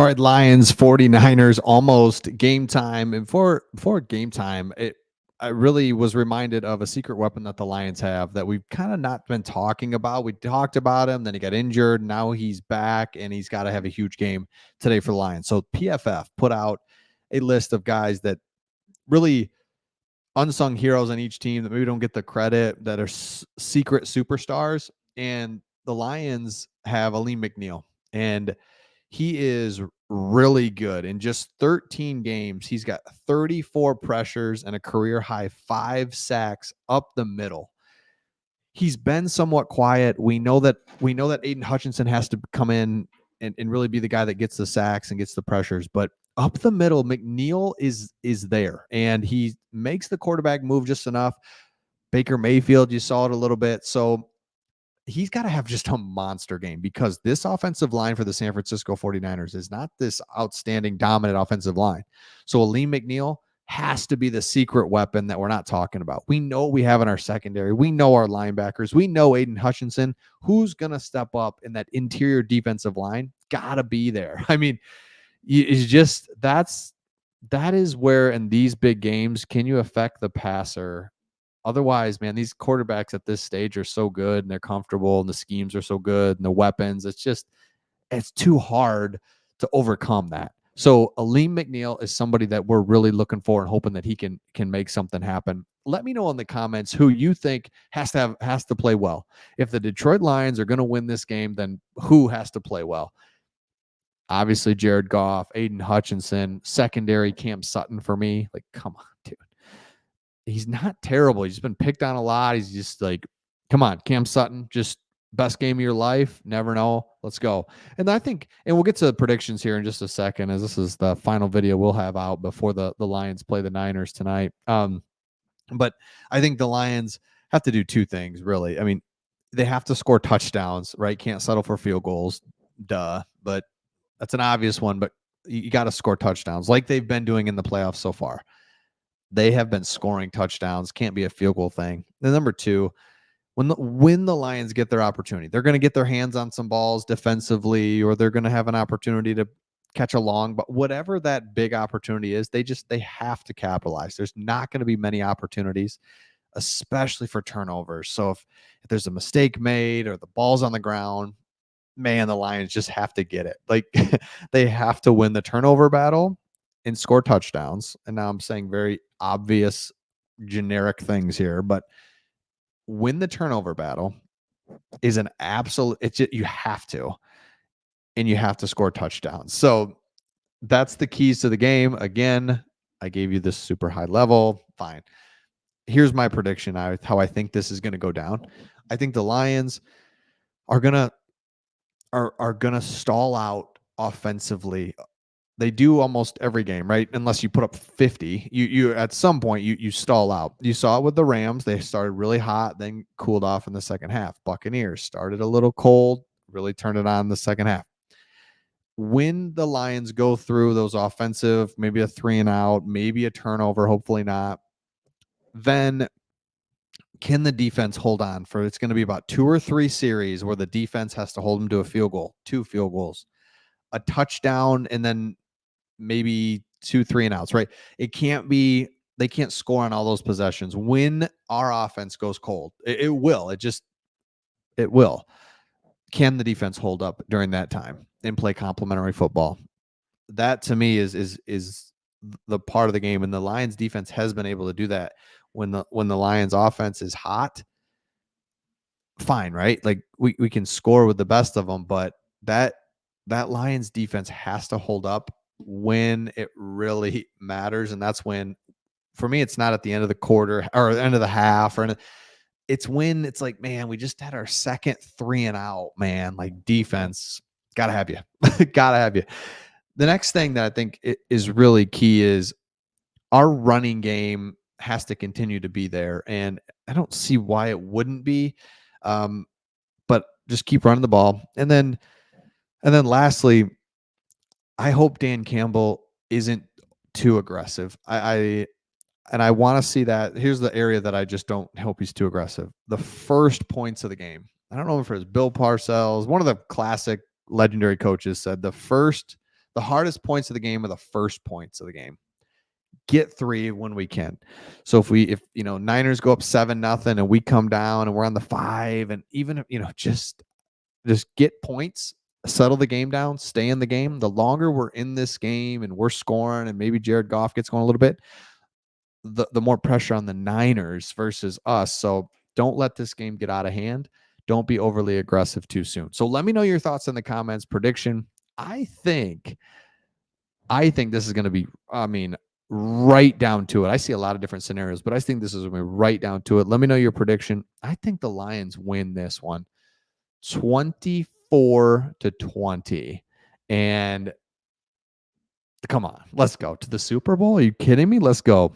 right, Lions, 49ers, almost game time. And before game time, I really was reminded of a secret weapon that the Lions have that we've kind of not been talking about. We talked about him, then he got injured. Now he's back, and he's got to have a huge game today for the Lions. So PFF put out a list of guys that really unsung heroes on each team that maybe don't get the credit, that are secret superstars. And the Lions have Aleem McNeil, and he is really good. In just 13 games, he's got 34 pressures and a career high 5 sacks up the middle. He's been somewhat quiet. We know that Aiden Hutchinson has to come in and really be the guy that gets the sacks and gets the pressures. But up the middle, McNeil is there, and he makes the quarterback move just enough. Baker Mayfield, you saw it a little bit. So he's got to have just a monster game, because this offensive line for the San Francisco 49ers is not this outstanding, dominant offensive line. So Aleem McNeil has to be the secret weapon that we're not talking about. We know we have in our secondary. We know our linebackers. We know Aiden Hutchinson. Who's going to step up in that interior defensive line? Got to be there. I mean, it's just that is where in these big games can you affect the passer. Otherwise, man, these quarterbacks at this stage are so good and they're comfortable and the schemes are so good and the weapons. It's too hard to overcome that. So Aleem McNeil is somebody that we're really looking for and hoping that he can make something happen. Let me know in the comments who you think has to play well. If the Detroit Lions are going to win this game, then who has to play well? Obviously, Jared Goff, Aiden Hutchinson, secondary Cam Sutton for me. Like, come on, dude. He's not terrible. He's been picked on a lot. He's just like, come on, Cam Sutton, just best game of your life. Never know. Let's go. And I think, and we'll get to the predictions here in just a second, as this is the final video we'll have out before the Lions play the Niners tonight. But I think the Lions have to do two things, really. I mean, they have to score touchdowns, right? Can't settle for field goals. Duh. But that's an obvious one, but you got to score touchdowns like they've been doing in the playoffs so far. They have been scoring touchdowns. Can't be a field goal thing. And number two, when the Lions get their opportunity, they're going to get their hands on some balls defensively, or they're going to have an opportunity to catch a long, but whatever that big opportunity is, they have to capitalize. There's not going to be many opportunities, especially for turnovers. So if there's a mistake made or the ball's on the ground, man, the Lions just have to get it. Like they have to win the turnover battle and score touchdowns. And now I'm saying very obvious, generic things here, but win the turnover battle is an absolute, you have to, and you have to score touchdowns. So that's the keys to the game. Again, I gave you this super high level. Fine. Here's my prediction. How I think this is going to go down. I think the Lions are going to stall out offensively. They do almost every game, right? Unless you put up 50, you at some point you stall out. You saw it with the Rams. They started really hot, then cooled off in the second half. Buccaneers started a little cold, really turned it on in the second half. When the Lions go through those offensive, maybe a 3 and out, maybe a turnover, hopefully not, then can the defense hold on for, it's going to be about 2 or 3 series where the defense has to hold them to a field goal, 2 field goals, a touchdown, and then maybe 2 3 and outs, right? It can't be, they can't score on all those possessions. When our offense goes cold, it will. It will. Can the defense hold up during that time and play complementary football? That to me is the part of the game, and the Lions defense has been able to do that. When the Lions offense is hot, fine, right? Like we can score with the best of them, but that Lions defense has to hold up when it really matters. And that's when, for me, it's not at the end of the quarter or the end of the half, it's when it's like, man, we just had our second 3 and out, man. Like defense, gotta have you. Gotta have you. The next thing that I think is really key is our running game has to continue to be there. And I don't see why it wouldn't be. But just keep running the ball. And then lastly, I hope Dan Campbell isn't too aggressive. I want to see that. Here's the area that I just don't hope he's too aggressive. The first points of the game. I don't know if it was Bill Parcells, one of the classic legendary coaches, said the first The hardest points of the game are the first points of the game. Get 3 when we can. So if Niners go up 7-0 and we come down and we're on the 5, and even just get points, settle the game down, stay in the game. The longer we're in this game and we're scoring and maybe Jared Goff gets going a little bit, the more pressure on the Niners versus us. So don't let this game get out of hand. Don't be overly aggressive too soon. So let me know your thoughts in the comments. Prediction. I think this is going to be, right down to it. I see a lot of different scenarios, but I think this is going to be right down to it. Let me know your prediction. I think the Lions win this one 24-20. And come on, let's go to the Super Bowl. Are you kidding me? Let's go.